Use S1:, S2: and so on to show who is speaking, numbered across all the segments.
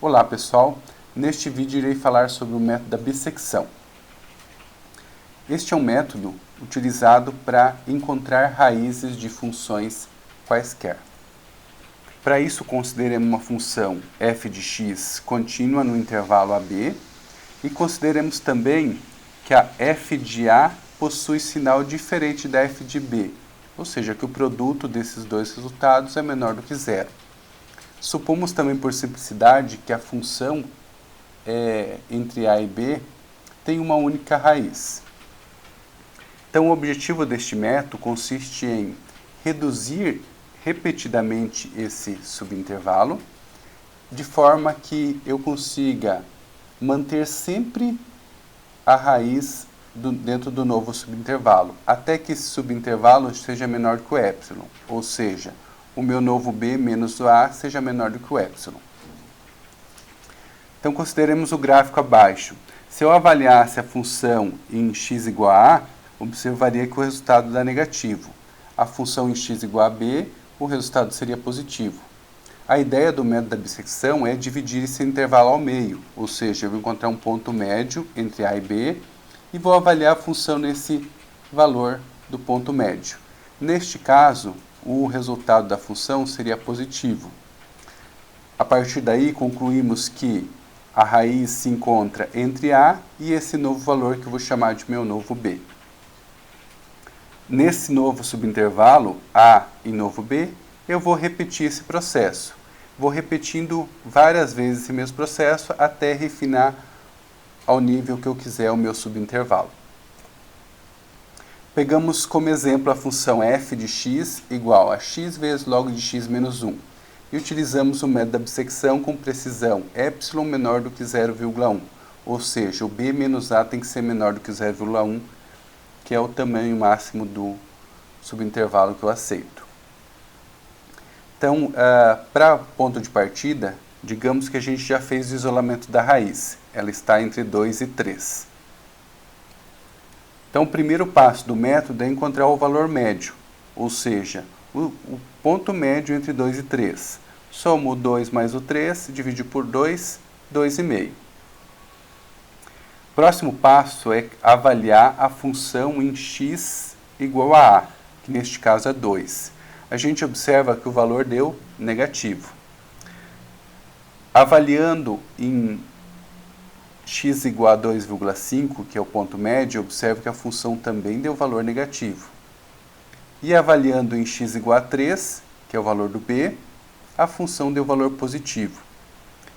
S1: Olá pessoal, neste vídeo irei falar sobre o método da bissecção. Este é um método utilizado para encontrar raízes de funções quaisquer. Para isso, consideremos uma função f de x contínua no intervalo AB e consideremos também que a f de A possui sinal diferente da f de B, ou seja, que o produto desses dois resultados é menor do que zero. Supomos também, por simplicidade, que a função entre A e B tem uma única raiz. Então, o objetivo deste método consiste em reduzir repetidamente esse subintervalo, de forma que eu consiga manter sempre a raiz dentro do novo subintervalo, até que esse subintervalo seja menor que o ε, ou seja, o meu novo b menos o a seja menor do que o ε. Então, consideremos o gráfico abaixo. Se eu avaliasse a função em x igual a a, observaria que o resultado dá negativo. A função em x igual a b, o resultado seria positivo. A ideia do método da bissecção é dividir esse intervalo ao meio, ou seja, eu vou encontrar um ponto médio entre a e b e vou avaliar a função nesse valor do ponto médio. Neste caso, o resultado da função seria positivo. A partir daí, concluímos que a raiz se encontra entre a e esse novo valor que eu vou chamar de meu novo b. Nesse novo subintervalo, a e novo b, eu vou repetir esse processo. Vou repetindo várias vezes esse mesmo processo até refinar ao nível que eu quiser o meu subintervalo. Pegamos como exemplo a função f de x igual a x vezes log de x menos 1. E utilizamos o método da bissecção com precisão ε menor do que 0,1. Ou seja, o b menos a tem que ser menor do que 0,1, que é o tamanho máximo do subintervalo que eu aceito. Então, para ponto de partida, digamos que a gente já fez o isolamento da raiz. Ela está entre 2 e 3. Então, o primeiro passo do método é encontrar o valor médio, ou seja, o ponto médio entre 2 e 3. Somo o 2 mais o 3, divide por 2, 2,5. Próximo passo é avaliar a função em x igual a a, que neste caso é 2. A gente observa que o valor deu negativo. Avaliando em x igual a 2,5, que é o ponto médio, observo que a função também deu valor negativo. E avaliando em x igual a 3, que é o valor do b, a função deu valor positivo.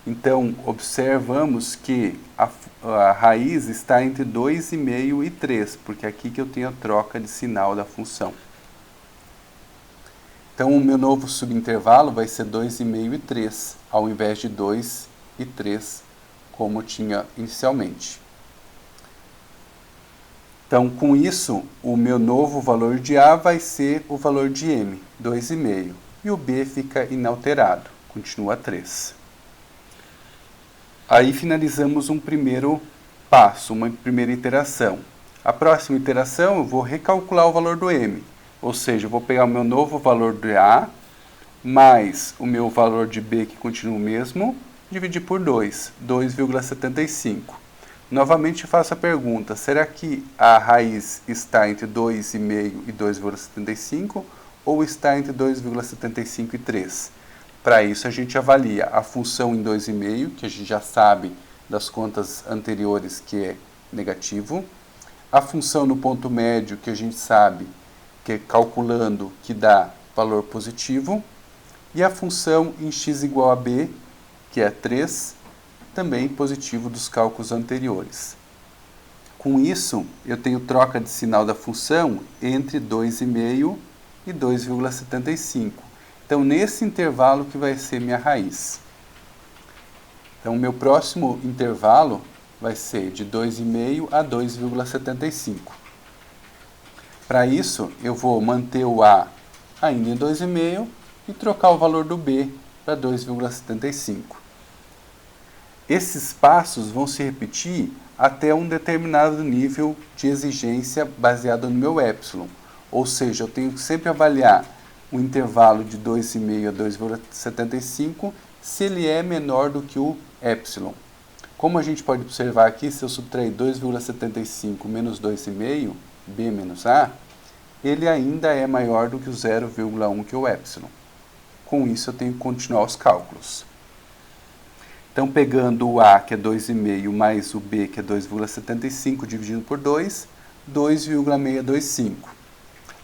S1: Então, observamos que a raiz está entre 2,5 e 3, porque é aqui que eu tenho a troca de sinal da função. Então, o meu novo subintervalo vai ser 2,5 e 3, ao invés de 2 e 3, como tinha inicialmente. Então, com isso, o meu novo valor de A vai ser o valor de M, 2,5. E o B fica inalterado, continua 3. Aí finalizamos um primeiro passo, uma primeira iteração. A próxima iteração eu vou recalcular o valor do M. Ou seja, eu vou pegar o meu novo valor de A, mais o meu valor de B, que continua o mesmo, dividir por 2, 2,75. Novamente faço a pergunta, será que a raiz está entre 2,5 e 2,75 ou está entre 2,75 e 3? Para isso a gente avalia a função em 2,5, que a gente já sabe das contas anteriores que é negativo, a função no ponto médio, que a gente sabe que é calculando que dá valor positivo, e a função em x igual a b, que é 3, também positivo dos cálculos anteriores. Com isso, eu tenho troca de sinal da função entre 2,5 e 2,75. Então, nesse intervalo que vai ser minha raiz. Então, o meu próximo intervalo vai ser de 2,5 a 2,75. Para isso, eu vou manter o A ainda em 2,5 e trocar o valor do B para 2,75. Esses passos vão se repetir até um determinado nível de exigência baseado no meu epsilon. Ou seja, eu tenho que sempre avaliar o intervalo de 2,5 a 2,75
S2: se ele é menor do que o epsilon. Como a gente pode observar aqui, se eu subtrair 2,75 menos 2,5, b menos a, ele ainda é maior do que o 0,1 que é o epsilon. Com isso eu tenho que continuar os cálculos. Então, pegando o a, que é 2,5, mais o b, que é 2,75, dividido por 2, 2,625.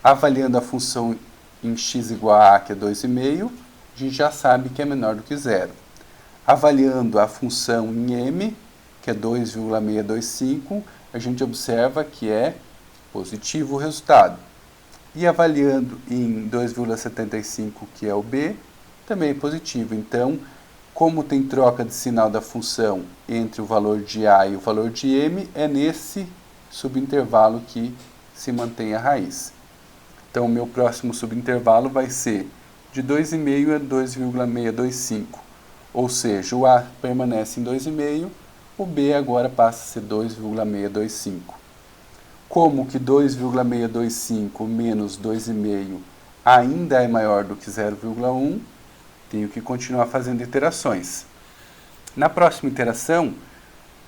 S2: Avaliando a função em x igual a que é 2,5, a gente já sabe que é menor do que zero. Avaliando a função em m, que é 2,625, a gente observa que é positivo o resultado. E avaliando em 2,75, que é o b, também é positivo. Então, como tem troca de sinal da função entre o valor de a e o valor de m, é nesse subintervalo que se mantém a raiz. Então, o meu próximo subintervalo vai ser de 2,5 a 2,625. Ou seja, o a permanece em 2,5, o b agora passa a ser 2,625. Como que 2,625 menos 2,5 ainda é maior do que 0,1, tenho que continuar fazendo iterações. Na próxima iteração,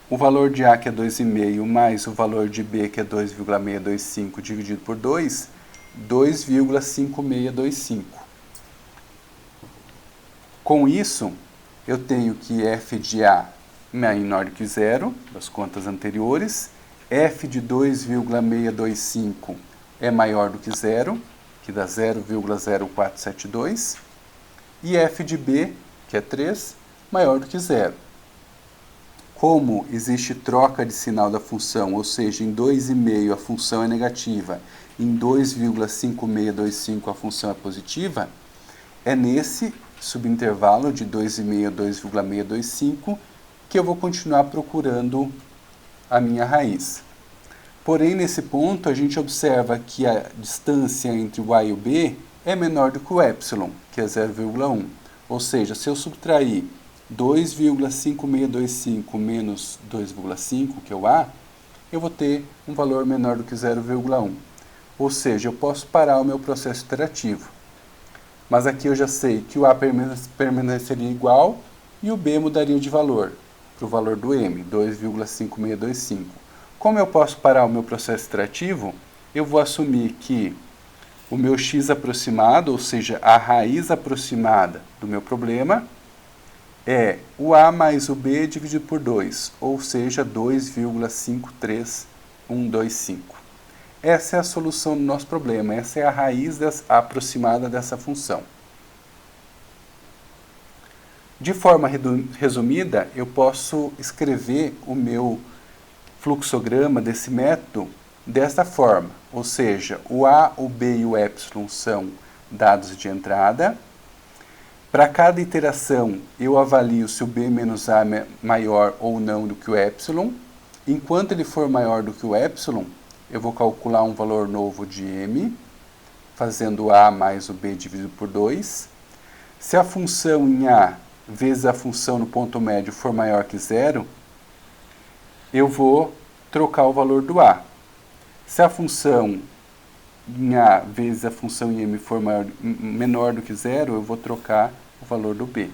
S2: o valor de a, que é 2,5, mais o valor de b, que é 2,625, dividido por 2, 2,5625. Com isso, eu tenho que f de a menor do que zero, das contas anteriores, f de 2,625 é maior do que zero, que dá 0,0472, e f de b, que é 3, maior do que zero. Como existe troca de sinal da função, ou seja, em 2,5 a função é negativa, em 2,5625 a função é positiva, é nesse subintervalo de 2,5 a 2,625 que eu vou continuar procurando a minha raiz. Porém, nesse ponto, a gente observa que a distância entre o a e o b é menor do que o epsilon, que é 0,1. Ou seja, se eu subtrair 2,5625 menos 2,5, que é o a, eu vou ter um valor menor do que 0,1. Ou seja, eu posso parar o meu processo iterativo. Mas aqui eu já sei que o a permaneceria igual e o b mudaria de valor, para o valor do m, 2,5625. Como eu posso parar o meu processo iterativo, eu vou assumir que o meu x aproximado, ou seja, a raiz aproximada do meu problema, é o a mais o b dividido por 2, ou seja, 2,53125. Essa é a solução do nosso problema, essa é a raiz aproximada dessa função. De forma resumida, eu posso escrever o meu fluxograma desse método desta forma, ou seja, o a, o b e o epsilon são dados de entrada. Para cada iteração, eu avalio se o b menos a é maior ou não do que o epsilon. Enquanto ele for maior do que o epsilon, eu vou calcular um valor novo de m, fazendo a mais o b dividido por 2. Se a função em a vezes a função no ponto médio for maior que zero, eu vou trocar o valor do a. Se a função em a vezes a função em m for menor do que zero, eu vou trocar o valor do b.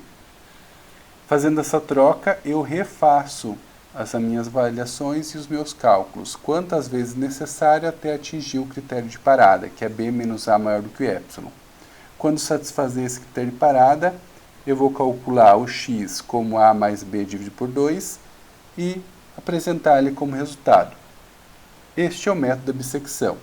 S2: Fazendo essa troca, eu refaço as minhas avaliações e os meus cálculos, quantas vezes necessário até atingir o critério de parada, que é b menos a maior do que epsilon. Quando satisfazer esse critério de parada, eu vou calcular o x como a mais b dividido por 2 e apresentar ele como resultado. Este é o método da bissecção.